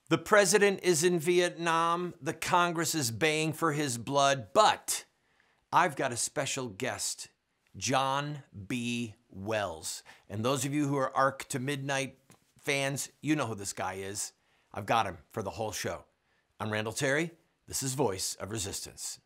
The president is in Vietnam. The Congress is baying for his blood. But I've got a special guest, John B. Wells. And those of you who are Arc to Midnight fans, you know who this guy is. I've got him for the whole show. I'm Randall Terry. This is Voice of Resistance.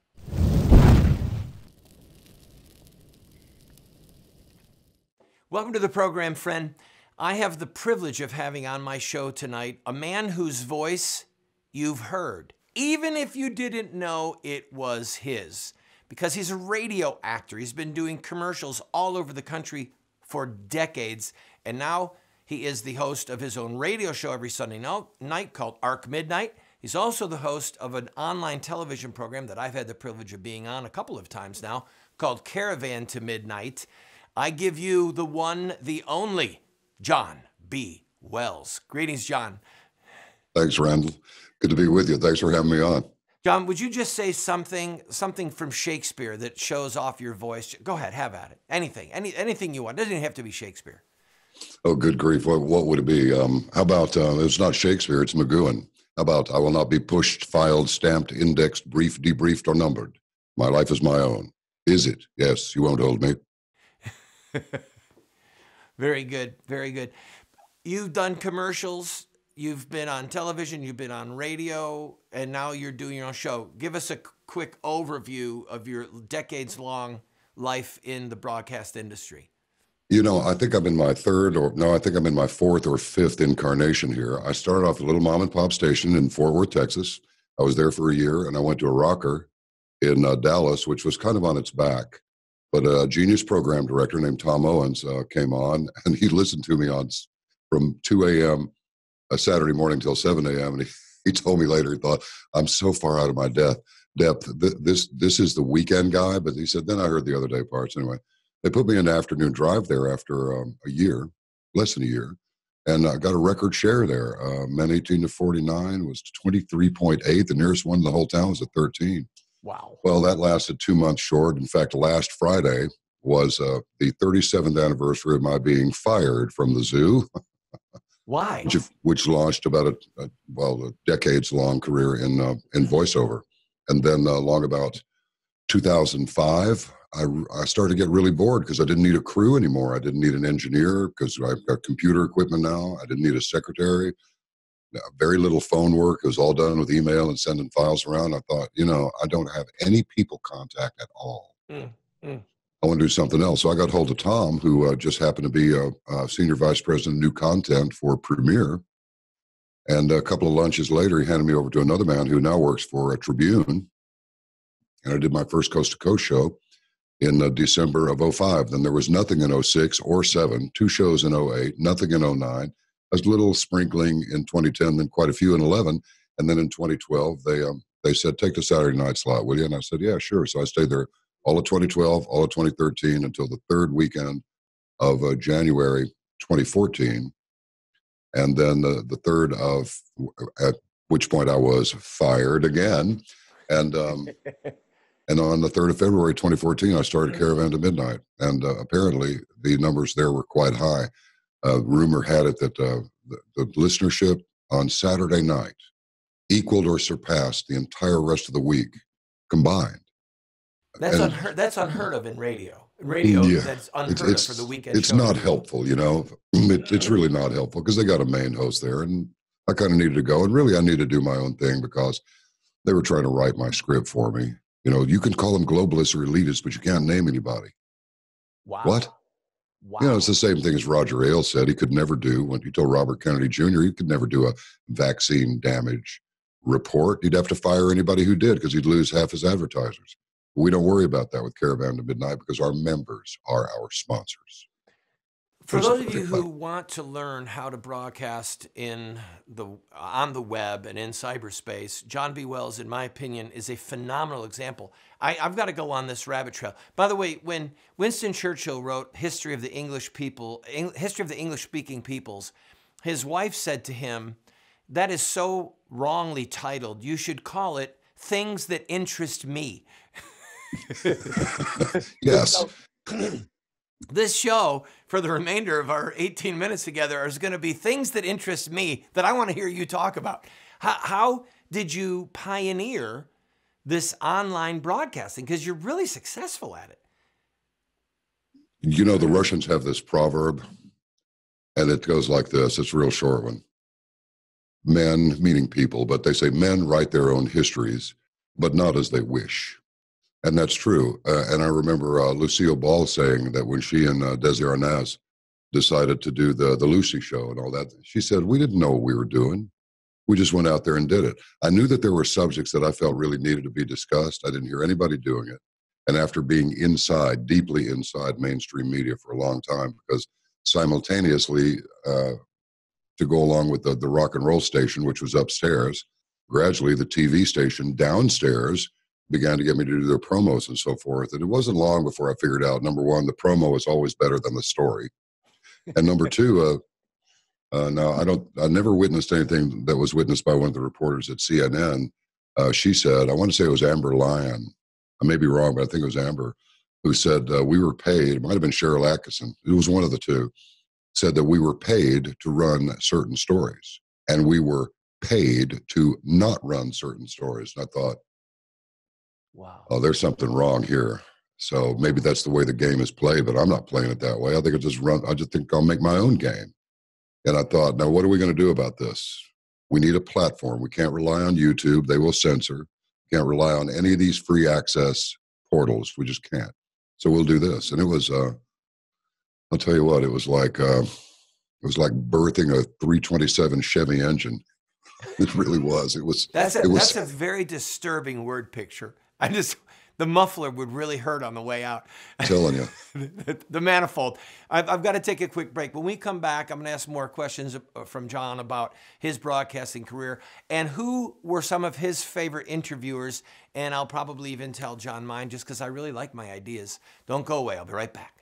Welcome to the program, friend. I have the privilege of having on my show tonight a man whose voice you've heard, even if you didn't know it was his, because he's a radio actor. He's been doing commercials all over the country for decades, and now he is the host of his own radio show every Sunday night called Arc Midnight. He's also the host of an online television program that I've had the privilege of being on a couple of times now called Caravan to Midnight. I give you the one, the only, John B. Wells. Greetings, John. Thanks, Randall. Good to be with you. Thanks for having me on. John, would you just say something from Shakespeare that shows off your voice? Go ahead, have at it. Anything you want. It doesn't even have to be Shakespeare. Oh, good grief. What would it be? How about, it's not Shakespeare, it's McGowan. How about, I will not be pushed, filed, stamped, indexed, briefed, debriefed, or numbered. My life is my own. Is it? Yes, you won't hold me. Very good, very good. You've done commercials, you've been on television, you've been on radio, and now you're doing your own show. Give us a quick overview of your decades-long life in the broadcast industry. You know, I think I'm in my fourth or fifth incarnation here. I started off a little mom and pop station in Fort Worth, Texas. I was there for a year, and I went to a rocker in Dallas, which was kind of on its back. But a genius program director named Tom Owens came on, and he listened to me from 2 a.m. a Saturday morning till 7 a.m. And he told me later, he thought, I'm so far out of my depth. This is the weekend guy. But he said, then I heard the other day parts. Anyway, they put me in the afternoon drive there after a year, less than a year. And I got a record share there. Men 18 to 49 was 23.8. The nearest one in the whole town was at 13. Wow. Well, that lasted 2 months short. In fact, last Friday was the 37th anniversary of my being fired from the zoo. Why? Which launched about a decades-long career in voiceover. And then along about 2005, I started to get really bored because I didn't need a crew anymore. I didn't need an engineer because I've got computer equipment now. I didn't need a secretary. Very little phone work. It was all done with email and sending files around. I thought, I don't have any people contact at all. I want to do something else. So I got hold of Tom, who just happened to be a senior vice president of new content for Premiere. And a couple of lunches later, he handed me over to another man who now works for a Tribune. And I did my first Coast to Coast show in December of 2005. Then there was nothing in 2006 or 2007, 2 shows in 2008, nothing in 2009. A little sprinkling in 2010, then quite a few in 2011. And then in 2012, they said, take the Saturday night slot, will you? And I said, yeah, sure. So I stayed there all of 2012, all of 2013, until the third weekend of January 2014. And then the third at which point I was fired again. And and on the 3rd of February 2014, I started Caravan to Midnight. And apparently the numbers there were quite high. Rumor had it that the listenership on Saturday night equaled or surpassed the entire rest of the week combined. That's unheard of in radio. Yeah, that's unheard of for the weekend. It's not helpful, It's really not helpful because they got a main host there, and I kind of needed to go. And really, I needed to do my own thing because they were trying to write my script for me. You can call them globalists or elitists, but you can't name anybody. Wow. What? Wow. It's the same thing as Roger Ailes said he could never do when he told Robert Kennedy Jr. he could never do a vaccine damage report. He'd have to fire anybody who did because he'd lose half his advertisers. We don't worry about that with Caravan to Midnight because our members are our sponsors. For those of you who want to learn how to broadcast on the web and in cyberspace, John B. Wells, in my opinion, is a phenomenal example. I've got to go on this rabbit trail. By the way, when Winston Churchill wrote History of the English-Speaking Peoples, his wife said to him, that is so wrongly titled. You should call it Things That Interest Me. Yes. This show, for the remainder of our 18 minutes together, is going to be things that interest me that I want to hear you talk about. How did you pioneer this online broadcasting? Because you're really successful at it. You know, the Russians have this proverb, and it goes like this. It's a real short one. Men, meaning people, but they say men write their own histories, but not as they wish. And that's true. And I remember Lucille Ball saying that when she and Desi Arnaz decided to do the Lucy show and all that, she said, we didn't know what we were doing. We just went out there and did it. I knew that there were subjects that I felt really needed to be discussed. I didn't hear anybody doing it. And after being inside, deeply inside mainstream media for a long time, because simultaneously, to go along with the rock and roll station, which was upstairs, gradually the TV station downstairs began to get me to do their promos and so forth. And it wasn't long before I figured out, number one, the promo is always better than the story. And number two, now I never witnessed anything that was witnessed by one of the reporters at CNN. She said, I want to say it was Amber Lyon. I may be wrong, but I think it was Amber, who said we were paid. It might have been Cheryl Atkinson. It was one of the two. Said that we were paid to run certain stories, and we were paid to not run certain stories. And I thought, wow, oh, there's something wrong here. So maybe that's the way the game is played, but I'm not playing it that way. I think I just think I'll make my own game. And I thought, now what are we going to do about this? We need a platform. We can't rely on YouTube. They will censor. Can't rely on any of these free access portals. We just can't. So we'll do this. And it was, I'll tell you what, it was like birthing a 327 Chevy engine. It really was. That's a very disturbing word picture. The muffler would really hurt on the way out. I'm telling you. The manifold. I've got to take a quick break. When we come back, I'm going to ask more questions from John about his broadcasting career and who were some of his favorite interviewers. And I'll probably even tell John mine just because I really like my ideas. Don't go away. I'll be right back.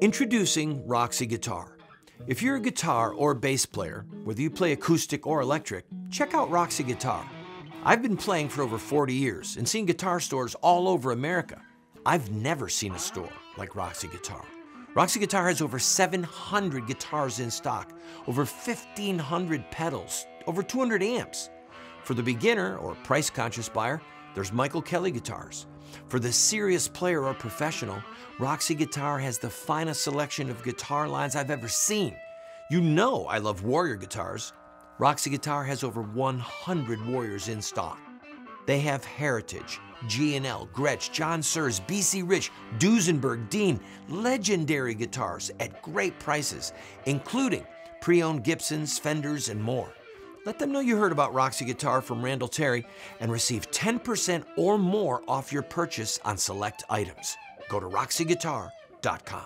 Introducing Roxy Guitar. If you're a guitar or bass player, whether you play acoustic or electric, check out Roxy Guitar. I've been playing for over 40 years and seen guitar stores all over America. I've never seen a store like Roxy Guitar. Roxy Guitar has over 700 guitars in stock, over 1,500 pedals, over 200 amps. For the beginner or price-conscious buyer, there's Michael Kelly guitars. For the serious player or professional, Roxy Guitar has the finest selection of guitar lines I've ever seen. You know I love Warrior guitars. Roxy Guitar has over 100 Warriors in stock. They have Heritage, G&L, Gretsch, John Sears, BC Rich, Duesenberg, Dean, legendary guitars at great prices, including pre-owned Gibsons, Fenders, and more. Let them know you heard about Roxy Guitar from Randall Terry and receive 10% or more off your purchase on select items. Go to roxyguitar.com.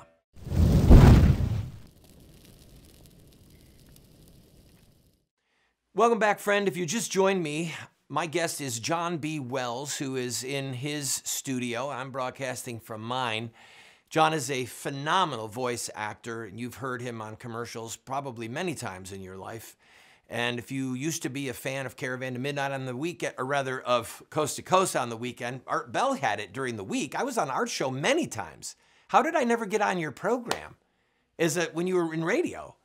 Welcome back, friend. If you just joined me, my guest is John B. Wells, who is in his studio. I'm broadcasting from mine. John is a phenomenal voice actor, and you've heard him on commercials probably many times in your life. And if you used to be a fan of Caravan to Midnight on the weekend, or rather of Coast to Coast on the weekend, Art Bell had it during the week. I was on Art's show many times. How did I never get on your program? Is it when you were in radio?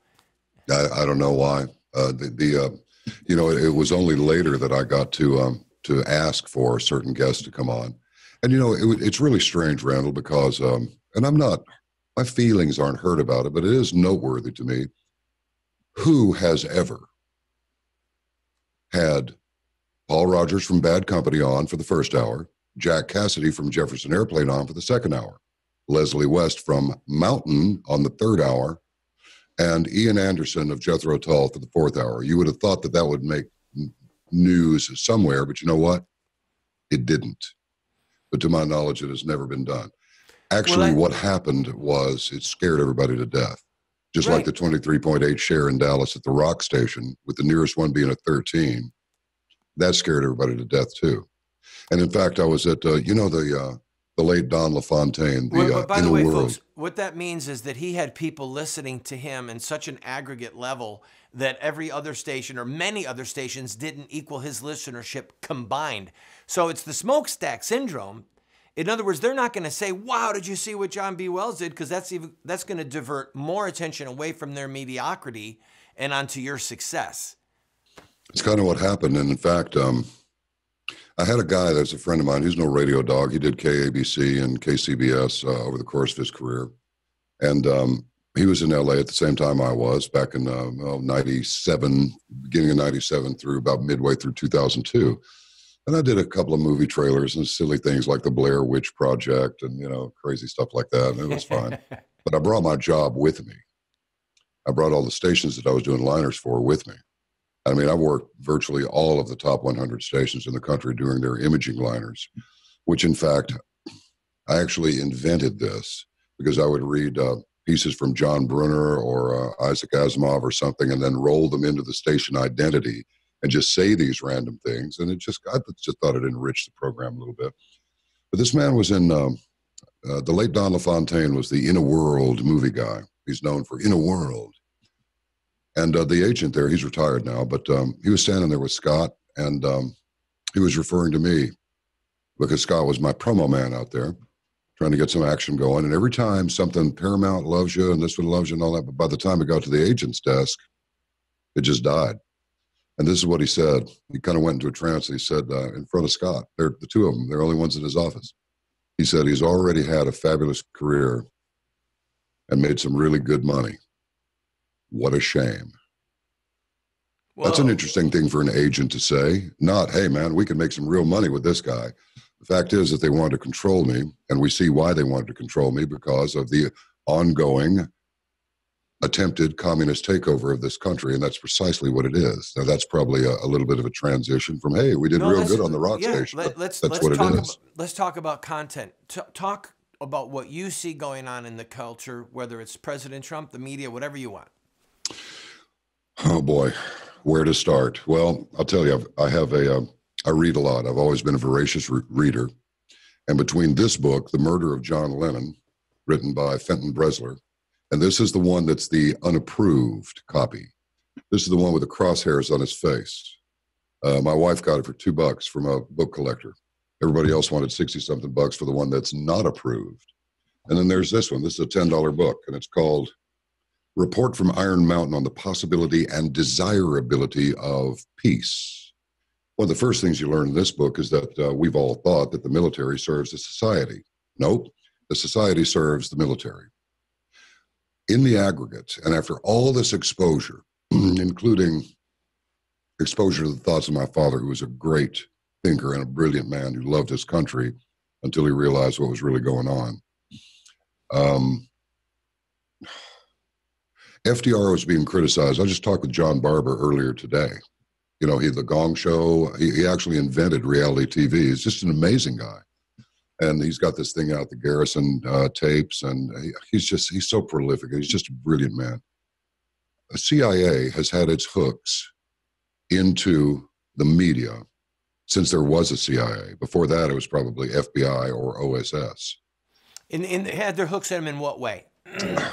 I don't know why. You know, it was only later that I got to ask for certain guests to come on. And, you know, it's really strange, Randall, because, and my feelings aren't hurt about it, but it is noteworthy to me. Who has ever had Paul Rogers from Bad Company on for the first hour, Jack Cassidy from Jefferson Airplane on for the second hour, Leslie West from Mountain on the third hour, and Ian Anderson of Jethro Tull for the fourth hour? You would have thought that would make news somewhere, but you know what? It didn't. But to my knowledge, it has never been done. Actually, what happened was it scared everybody to death. Just like the 23.8 share in Dallas at the rock station, with the nearest one being a 13. That scared everybody to death, too. And in fact, I was at, you know, the late Don LaFontaine, by the way, folks, what that means is that he had people listening to him in such an aggregate level that every other station or many other stations didn't equal his listenership combined. So it's the smokestack syndrome. In other words, they're not going to say, wow, did you see what John B. Wells did? Because that's going to divert more attention away from their mediocrity and onto your success. It's kind of what happened. And in fact, I had a guy that's a friend of mine. He's no radio dog. He did KABC and KCBS over the course of his career. And he was in LA at the same time I was, back in 97, beginning of 97 through about midway through 2002. And I did a couple of movie trailers and silly things like the Blair Witch Project and, crazy stuff like that. And it was fine. But I brought my job with me. I brought all the stations that I was doing liners for with me. I mean, I worked virtually all of the top 100 stations in the country doing their imaging liners, which in fact, I actually invented this because I would read pieces from John Brunner or Isaac Asimov or something and then roll them into the station identity and just say these random things. And I just thought it enriched the program a little bit. But this man was in, the late Don LaFontaine was the In a World movie guy. He's known for In a World. And the agent there, he's retired now, but he was standing there with Scott, and he was referring to me because Scott was my promo man out there trying to get some action going. And every time something, Paramount loves you and this one loves you and all that, but by the time it got to the agent's desk, it just died. And this is what he said. He kind of went into a trance. He said, in front of Scott, they're the two of them, they're the only ones in his office. He said he's already had a fabulous career and made some really good money. What a shame. Whoa. That's an interesting thing for an agent to say. Not, hey, man, we can make some real money with this guy. The fact is that they wanted to control me, and we see why they wanted to control me because of the ongoing attempted communist takeover of this country, and that's precisely what it is. Now, that's probably a little bit of a transition from, hey, we did real good on the rock station. That's what it is. Let's talk about content. Talk about what you see going on in the culture, whether it's President Trump, the media, whatever you want. Oh, boy. Where to start? Well, I'll tell you, I read a lot. I've always been a voracious reader. And between this book, The Murder of John Lennon, written by Fenton Bresler, and this is the one that's the unapproved copy. This is the one with the crosshairs on his face. My wife got it for $2 from a book collector. Everybody else wanted 60-something bucks for the one that's not approved. And then there's this one. This is a $10 book, and it's called Report from Iron Mountain on the Possibility and Desirability of Peace. One of the first things you learn in this book is that we've all thought that the military serves the society. Nope, the society serves the military. In the aggregate, and after all this exposure, including exposure to the thoughts of my father, who was a great thinker and a brilliant man who loved his country until he realized what was really going on. FDR was being criticized. I just talked with John Barber earlier today. The Gong Show, he actually invented reality TV. He's just an amazing guy. And he's got this thing out, the Garrison tapes, and he's so prolific. He's just a brilliant man. The CIA has had its hooks into the media since there was a CIA. Before that, it was probably FBI or OSS. And they had their hooks in them in what way?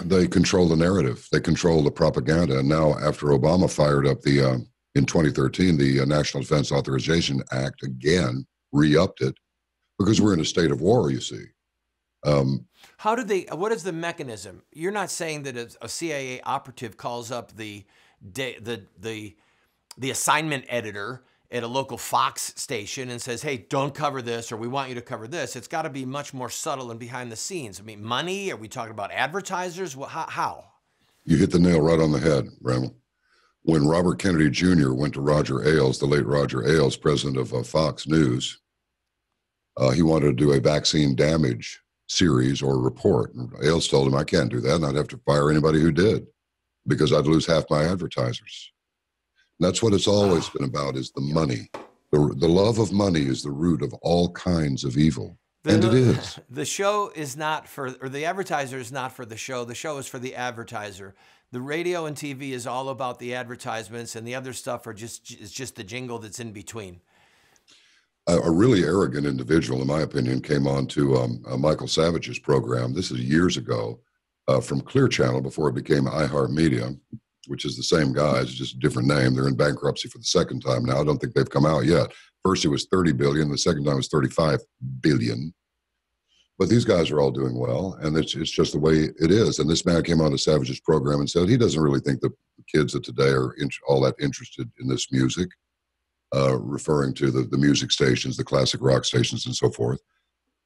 They control the narrative. They control the propaganda. And now, after Obama fired up in 2013, the National Defense Authorization Act again, re-upped it, because we're in a state of war, you see. What is the mechanism? You're not saying that a CIA operative calls up the assignment editor at a local Fox station and says, hey, don't cover this, or we want you to cover this. It's got to be much more subtle and behind the scenes. I mean, money? Are we talking about advertisers? How? You hit the nail right on the head, Randall. When Robert Kennedy Jr. went to Roger Ailes, the late Roger Ailes, president of Fox News, he wanted to do a vaccine damage series or report. And Ailes told him, I can't do that, and I'd have to fire anybody who did because I'd lose half my advertisers. And that's what it's always been about, is the money. The love of money is the root of all kinds of evil. And it is. The show is not the advertiser is not for the show. The show is for the advertiser. The radio and TV is all about the advertisements, and the other stuff is just the jingle that's in between. A really arrogant individual, in my opinion, came on to Michael Savage's program. This is years ago from Clear Channel before it became iHeartMedia, which is the same guys, just a different name. They're in bankruptcy for the second time now. I don't think they've come out yet. First, it was $30 billion. The second time was $35 billion. But these guys are all doing well, and it's just the way it is. And this man came on the Savages program and said he doesn't really think the kids of today are all that interested in this music, referring to the music stations, the classic rock stations, and so forth.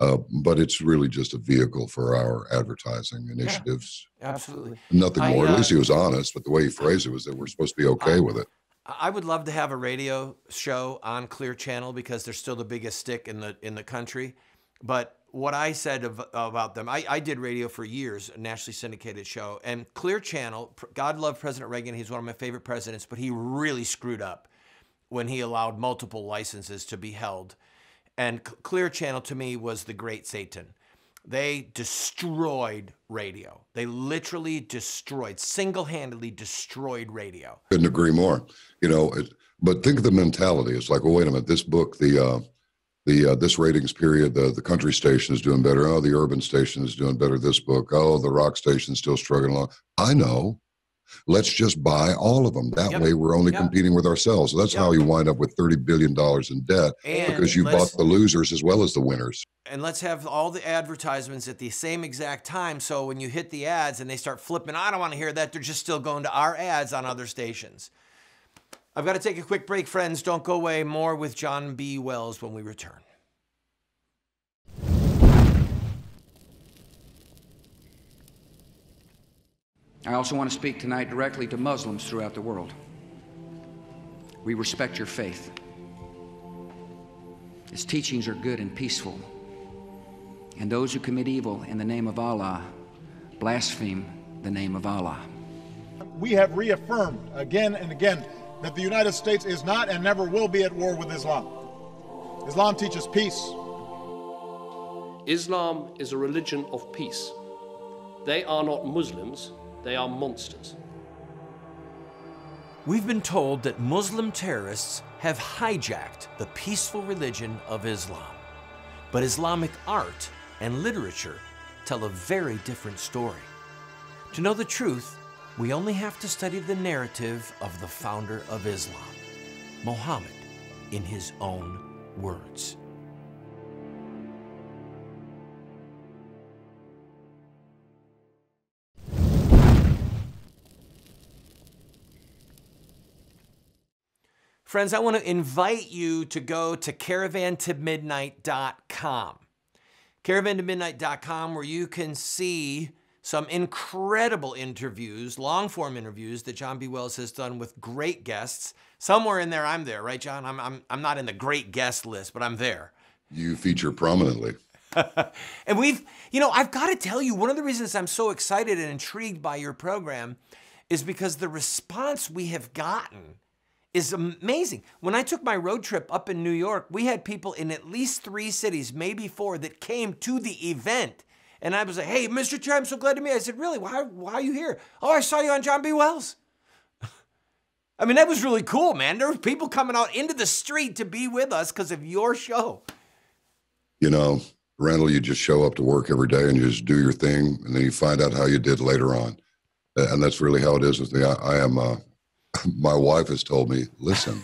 But it's really just a vehicle for our advertising initiatives. Yeah, absolutely. Nothing more. At least he was honest, but the way he phrased it was that we're supposed to be okay with it. I would love to have a radio show on Clear Channel because they're still the biggest stick in the country. But what I said about them, I did radio for years, a nationally syndicated show, and Clear Channel, God love President Reagan, he's one of my favorite presidents, but he really screwed up when he allowed multiple licenses to be held. And Clear Channel to me was the great Satan. They destroyed radio. They literally destroyed, single-handedly destroyed radio. Couldn't agree more. You know, but think of the mentality. It's like, well, wait a minute, this book, this ratings period, the country station is doing better. Oh, the urban station is doing better. This book. Oh, the rock station's still struggling along. I know. Let's just buy all of them. That way we're only competing with ourselves. So that's how you wind up with $30 billion in debt, because you bought the losers as well as the winners. And let's have all the advertisements at the same exact time. So when you hit the ads and they start flipping, I don't want to hear that. They're just still going to our ads on other stations. I've got to take a quick break, friends. Don't go away. More with John B. Wells when we return. I also want to speak tonight directly to Muslims throughout the world. We respect your faith. Its teachings are good and peaceful. And those who commit evil in the name of Allah blaspheme the name of Allah. We have reaffirmed again and again that the United States is not and never will be at war with Islam. Islam teaches peace. Islam is a religion of peace. They are not Muslims. They are monsters. We've been told that Muslim terrorists have hijacked the peaceful religion of Islam. But Islamic art and literature tell a very different story. To know the truth, we only have to study the narrative of the founder of Islam, Muhammad, in his own words. Friends, I want to invite you to go to caravantomidnight.com. Caravantomidnight.com, where you can see some incredible interviews, long-form interviews that John B. Wells has done with great guests. Somewhere in there, I'm there, right, John? I'm not in the great guest list, but I'm there. You feature prominently. And I've got to tell you, one of the reasons I'm so excited and intrigued by your program is because the response we have gotten is amazing. When I took my road trip up in New York, we had people in at least 3 cities, maybe 4, that came to the event. And I was like, hey, Mr. Chair, I'm so glad to meet you. I said, really, why are you here? Oh, I saw you on John B. Wells. I mean, that was really cool, man. There were people coming out into the street to be with us because of your show. You know, Randall, you just show up to work every day and you just do your thing, and then you find out how you did later on. And that's really how it is with me. I am... my wife has told me, listen,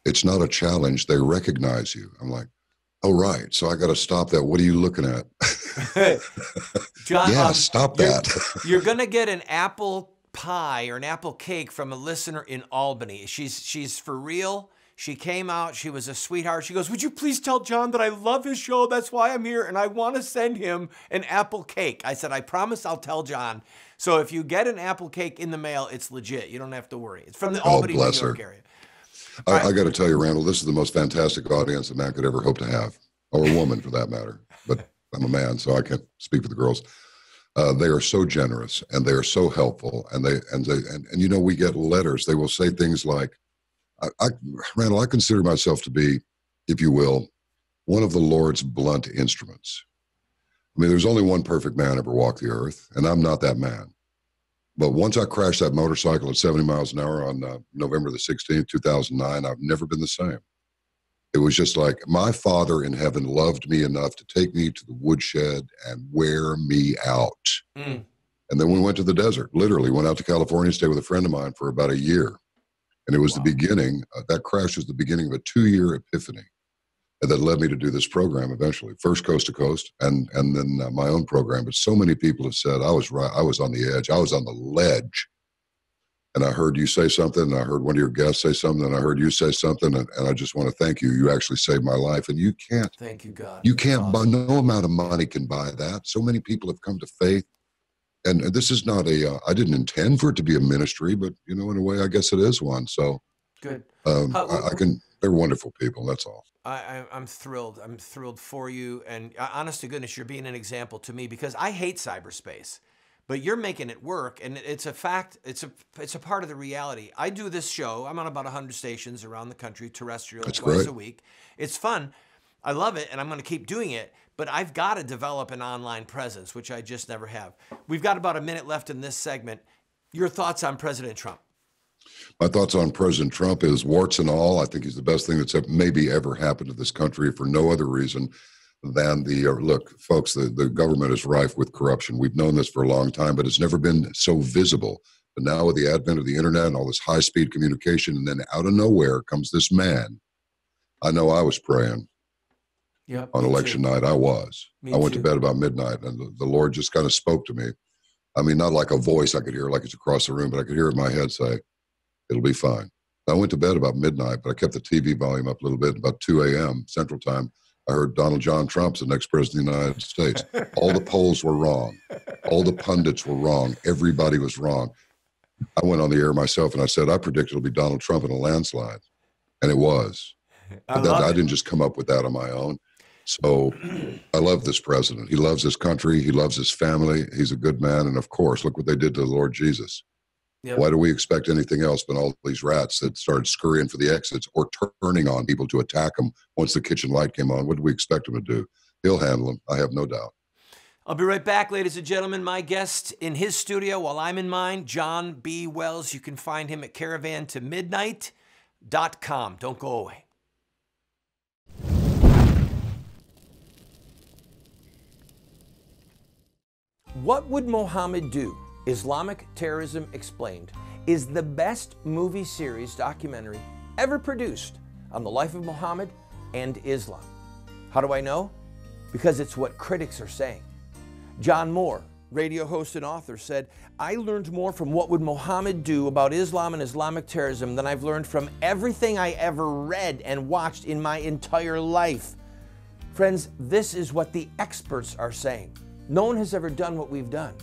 it's not a challenge. They recognize you. I'm like, oh, right. So I got to stop that. What are you looking at? John, stop that. You're going to get an apple pie or an apple cake from a listener in Albany. She's for real. She came out. She was a sweetheart. She goes, would you please tell John that I love his show? That's why I'm here. And I want to send him an apple cake. I said, I promise I'll tell John. So if you get an apple cake in the mail, it's legit. You don't have to worry. It's from the Albany, New York area. I got to tell you, Randall, this is the most fantastic audience a man could ever hope to have, or a woman for that matter. But I'm a man, so I can't speak for the girls. They are so generous and they are so helpful, and you know, we get letters. They will say things like, Randall, I consider myself to be, if you will, one of the Lord's blunt instruments. I mean, there's only one perfect man ever walked the earth, and I'm not that man. But once I crashed that motorcycle at 70 miles an hour on November the 16th, 2009, I've never been the same. It was just like my Father in heaven loved me enough to take me to the woodshed and wear me out. Mm. And then we went to the desert, literally went out to California, stayed with a friend of mine for about a year. And it was the beginning, that crash was the beginning of a 2-year epiphany. that led me to do this program eventually. First Coast to Coast, and then my own program. But so many people have said I was right. I was on the edge. I was on the ledge. And I heard you say something, and I heard one of your guests say something, and I heard you say something, and I just want to thank you. You actually saved my life, and you can't. Thank you, God. You can't buy, no amount of money can buy that. So many people have come to faith, and this is not I didn't intend for it to be a ministry, but, in a way, I guess it is one. So good. They're wonderful people, that's all. I'm thrilled. I'm thrilled for you, and honest to goodness, you're being an example to me, because I hate cyberspace. But you're making it work, and it's a fact. It's a part of the reality. I do this show. I'm on about 100 stations around the country, terrestrial, twice a week. It's fun. I love it, and I'm going to keep doing it. But I've got to develop an online presence, which I just never have. We've got about a minute left in this segment. Your thoughts on President Trump? My thoughts on President Trump is, warts and all, I think he's the best thing that's maybe ever happened to this country, for no other reason than look, folks, the government is rife with corruption. We've known this for a long time, but it's never been so visible. But now with the advent of the internet and all this high-speed communication, and then out of nowhere comes this man. I know I was praying on election night. I went to bed about midnight, and the Lord just kind of spoke to me. I mean, not like a voice I could hear like it's across the room, but I could hear it in my head say, it'll be fine. I went to bed about midnight, but I kept the TV volume up a little bit. About 2 a.m. Central Time, I heard Donald John Trump's the next president of the United States. All the polls were wrong. All the pundits were wrong. Everybody was wrong. I went on the air myself and I said, I predict it'll be Donald Trump in a landslide. And it was. I didn't just come up with that on my own. So I love this president. He loves his country. He loves his family. He's a good man. And of course, look what they did to the Lord Jesus. Yep. Why do we expect anything else but all these rats that started scurrying for the exits or turning on people to attack them once the kitchen light came on? What do we expect him to do? He'll handle them. I have no doubt. I'll be right back, ladies and gentlemen. My guest in his studio while I'm in mine, John B. Wells. You can find him at caravantomidnight.com. Don't go away. What Would Mohammed Do? Islamic Terrorism Explained is the best movie series documentary ever produced on the life of Muhammad and Islam. How do I know? Because it's what critics are saying. John Moore, radio host and author, said, I learned more from What Would Mohammed Do about Islam and Islamic terrorism than I've learned from everything I ever read and watched in my entire life. Friends, this is what the experts are saying. No one has ever done what we've done.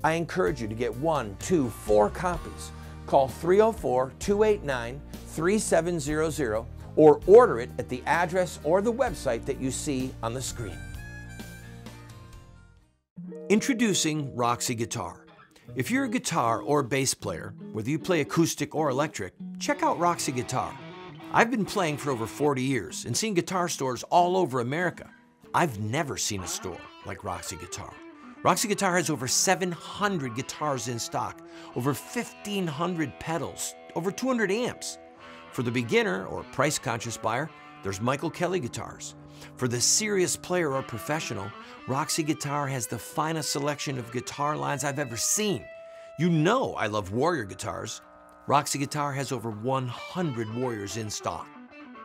I encourage you to get 1, 2, 4 copies. Call 304-289-3700 or order it at the address or the website that you see on the screen. Introducing Roxy Guitar. If you're a guitar or bass player, whether you play acoustic or electric, check out Roxy Guitar. I've been playing for over 40 years and seen guitar stores all over America. I've never seen a store like Roxy Guitar. Roxy Guitar has over 700 guitars in stock, over 1,500 pedals, over 200 amps. For the beginner or price-conscious buyer, there's Michael Kelly guitars. For the serious player or professional, Roxy Guitar has the finest selection of guitar lines I've ever seen. You know I love Warrior guitars. Roxy Guitar has over 100 Warriors in stock.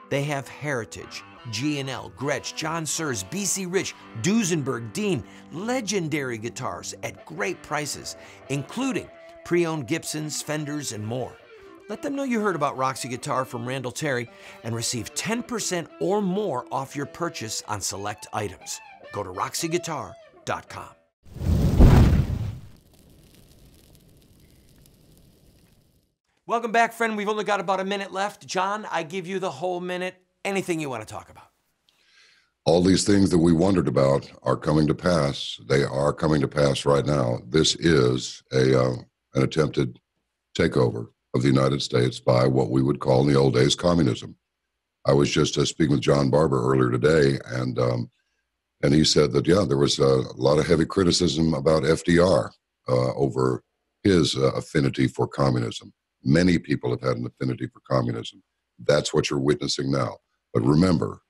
They have Heritage, G&L, Gretsch, John Sears, BC Rich, Duesenberg, Dean, legendary guitars at great prices, including pre-owned Gibsons, Fenders, and more. Let them know you heard about Roxy Guitar from Randall Terry and receive 10% or more off your purchase on select items. Go to roxyguitar.com. Welcome back, friend. We've only got about a minute left. John, I give you the whole minute. Anything you want to talk about? All these things that we wondered about are coming to pass. They are coming to pass right now. This is an attempted takeover of the United States by what we would call in the old days communism. I was just speaking with John Barber earlier today, and he said that, yeah, there was a lot of heavy criticism about FDR over his affinity for communism. Many people have had an affinity for communism. That's what you're witnessing now. But remember,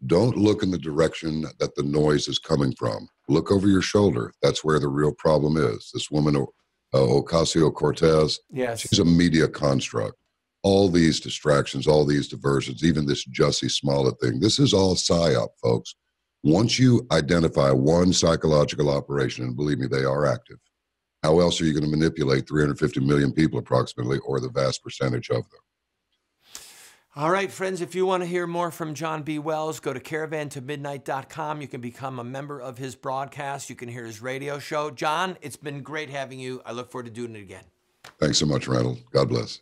don't look in the direction that the noise is coming from. Look over your shoulder. That's where the real problem is. This woman, Ocasio-Cortez, yes, she's a media construct. all these distractions, all these diversions, even this Jussie Smollett thing, this is all psyop, folks. Once you identify one psychological operation, and believe me, they are active, how else are you going to manipulate 350 million people approximately, or the vast percentage of them? All right, friends, if you want to hear more from John B. Wells, go to caravantomidnight.com. You can become a member of his broadcast. You can hear his radio show. John, it's been great having you. I look forward to doing it again. Thanks so much, Randall. God bless.